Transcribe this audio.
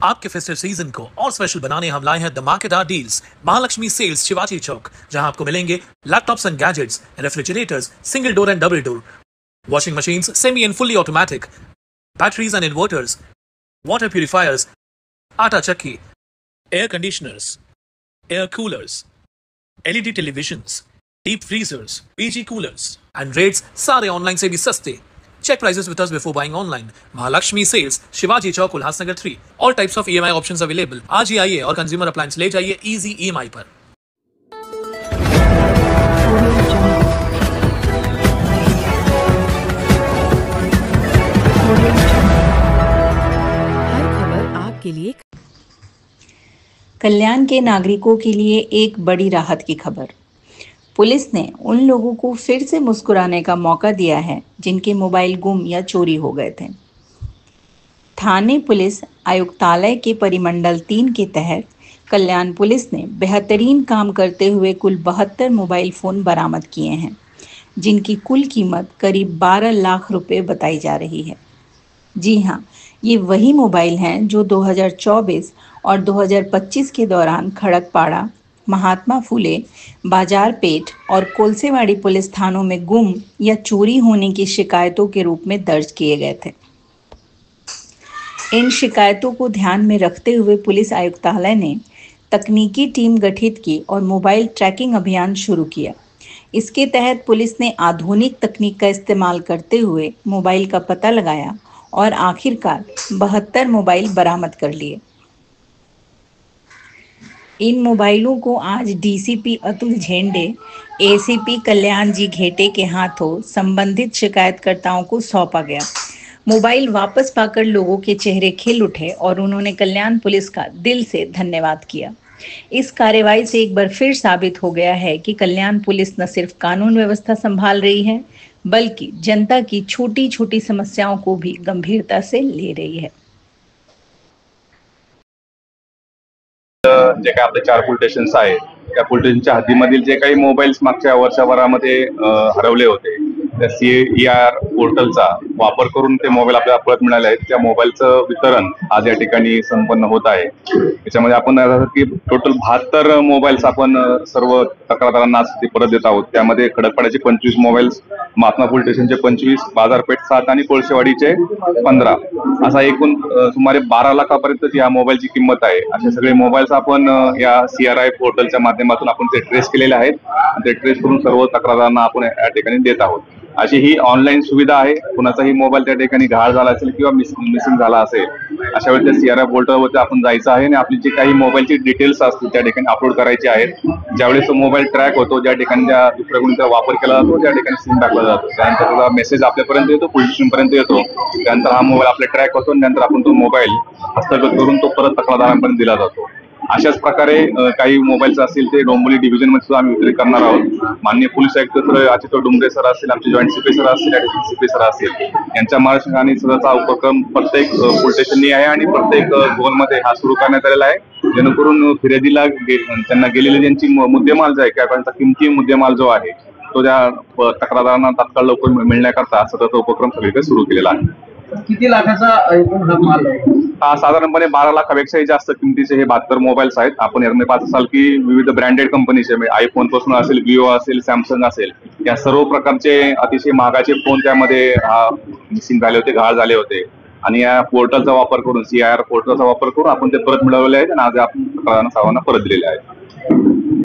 आपके festive season को और स्पेशल बनाने हम लाए हैं धमाकेदार डील्स महालक्ष्मी सेल्स शिवाजी चौक, जहां आपको मिलेंगे laptops and gadgets, refrigerators, single door and double door, washing machines semi and fully automatic, batteries and inverters, water purifiers, आटा चक्की, air conditioners, air coolers, LED televisions, deep freezers, PG coolers and rates सारे online से भी सस्ते। Check prices with us before buying online. Mahalakshmi Sales, Shivaji Chowk, Ulhasnagar 3. All types of EMI options available. आज ही आइए और consumer appliance ले जाइए easy EMI पर। हर खबर आपके लिए। कल्याण के नागरिकों के लिए एक बड़ी राहत की खबर। पुलिस ने उन लोगों को फिर से मुस्कुराने का मौका दिया है जिनके मोबाइल गुम या चोरी हो गए थे। थाने पुलिस आयुक्तालय के परिमंडल 3 के तहत कल्याण पुलिस ने बेहतरीन काम करते हुए कुल 72 मोबाइल फ़ोन बरामद किए हैं, जिनकी कुल कीमत करीब 12 लाख रुपए बताई जा रही है। जी हाँ, ये वही मोबाइल हैं जो 2024 और 2025 के दौरान खड़कपाड़ा, महात्मा फुले, बाजारपेट और कोलसेवाड़ी पुलिस थानों में गुम या चोरी होने की शिकायतों के रूप में दर्ज किए गए थे। इन शिकायतों को ध्यान में रखते हुए पुलिस आयुक्तालय ने तकनीकी टीम गठित की और मोबाइल ट्रैकिंग अभियान शुरू किया। इसके तहत पुलिस ने आधुनिक तकनीक का इस्तेमाल करते हुए मोबाइल का पता लगाया और आखिरकार 72 मोबाइल बरामद कर लिए। इन मोबाइलों को आज डीसीपी अतुल झेंडे, एसीपी कल्याण जी घेटे के हाथों संबंधित शिकायतकर्ताओं को सौंपा गया। मोबाइल वापस पाकर लोगों के चेहरे खिल उठे और उन्होंने कल्याण पुलिस का दिल से धन्यवाद किया। इस कार्रवाई से एक बार फिर साबित हो गया है कि कल्याण पुलिस न सिर्फ कानून व्यवस्था संभाल रही है, बल्कि जनता की छोटी छोटी समस्याओं को भी गंभीरता से ले रही है। जे काही आपले 4 पोलीस स्टेशन्स आहेत त्या पोलीस स्टेशनच्या हद्दीमधील जे काही मोबाईल्स मागच्या वर्षभरामध्ये हरवले होते, त्या CER पोर्टलचा वापर करून ते मोबाईल आपल्याला परत मिळाले आहेत। त्या मोबाईलचं वितरण आज या ठिकाणी संपन्न होत आहे। याच्यामध्ये आपण की टोटल 72 मोबाईल्स आपण सर्व तक्रारदारांना आज परत देत आहोत। त्यामध्ये खडकपाड्याचे 25 मोबाईल्स, महात्मा पोलीस स्टेशनचे 25, बाजारपेठ 7 आणि कोळसेवाडीचे 15 असा एकूण सुमारे 12 लाखापर्यंत या मोबाईलची किंमत आहे। असे सगळे मोबाईल्स आपण या CRI पोर्टलच्या माध्यमातून आपण ते ट्रेस केलेले आहेत। ते ट्रेस करून सर्व तक्रारदारांना आपण या ठिकाणी देत आहोत। अशी ही ऑनलाईन सुविधा आहे। कुणाचाही मोबाईल त्या ठिकाणी गहाळ झाला असेल किंवा मिसिंग झाला असेल, अशा वेळी त्या CRI पोर्टलवरती आपण जायचं आहे आणि आपली जी काही मोबाईलची डिटेल्स असतील त्या ठिकाणी अपलोड करायची आहेत। ज्यावेळेस तो मोबाईल ट्रॅक होतो, ज्या ठिकाणी त्या दुसऱ्या कोणी त्याचा वापर केला जातो, त्या ठिकाणी सिम टाकला जातो, त्यानंतर त्याचा मेसेज आपल्यापर्यंत येतो, पोलीस स्टेशनपर्यंत येतो। त्यानंतर हा मोबाईल आपला ट्रॅक होतो, नंतर आपण तो मोबाईल हस्तगत करून तो परत तक्रारदारांपर्यंत दिला जातो। अशाच प्रकारे काही मोबाईल्स असतील ते डोंबिवली डिव्हिजन मध्ये सुद्धा आम्ही वितरित करणार आहोत। माननीय पोलीस आयुक्त सर आचितो डुंगरे सर असतील, आमचे जॉईंट CP सर असतील, ऍडिशनल CP सर असतील, यांच्या मार्गदर्शनाखाली सदरचा उपक्रम प्रत्येक पोलीस स्टेशननी आहे आणि प्रत्येक झोनमध्ये हा सुरू करण्यात आलेला आहे, जेणेकरून फिर्यादीला त्यांना गेलेले ज्यांची मुद्देमाल जो आहे किंवा त्यांचा किमती मुद्देमाल जो आहे तो त्या तक्रारदारांना तात्काळ लवकर मिळण्याकरता सदरचा उपक्रम सगळीकडे सुरू केलेला आहे। किती लाखाचा एकूण हा माल आहे? हा साधारणपणे 12 लाखापेक्षाही जास्त किमतीचे हे 72 मोबाईल्स आहेत। आपण यामध्ये पाहत असाल की विविध ब्रँडेड कंपनीचे म्हणजे आयफोन पासून असेल, विवो असेल, सॅमसंग असेल, या सर्व प्रकारचे अतिशय महागाचे फोन त्यामध्ये मिसिंग झाले होते, गहाळ झाले होते आणि या पोर्टलचा वापर करून CIR पोर्टलचा वापर करून आपण ते परत मिळवले आहेत आणि आज आपण सर्वांना परत दिलेले आहेत।